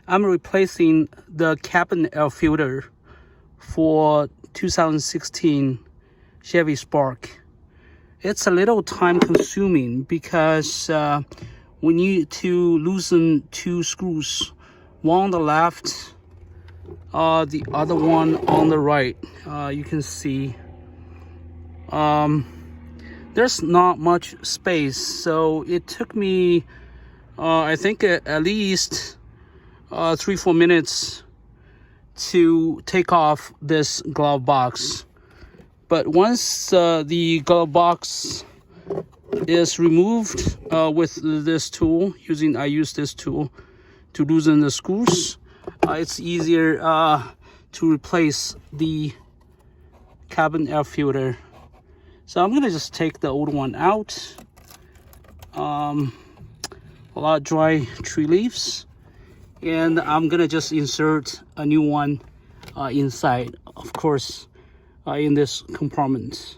I'm replacing the cabin air filter for 2016 Chevy Spark. It's a little time consuming because we need to loosen two screws, one on the left, the other one on the right. You can see there's not much space, so it took me I think at least 3-4 minutes to take off this glove box. But once the glove box is removed with this tool, I use this tool to loosen the screws, it's easier to replace the cabin air filter. So I'm gonna just take the old one out. A lot of dry tree leaves, and I'm gonna just insert a new one inside, of course, in this compartment.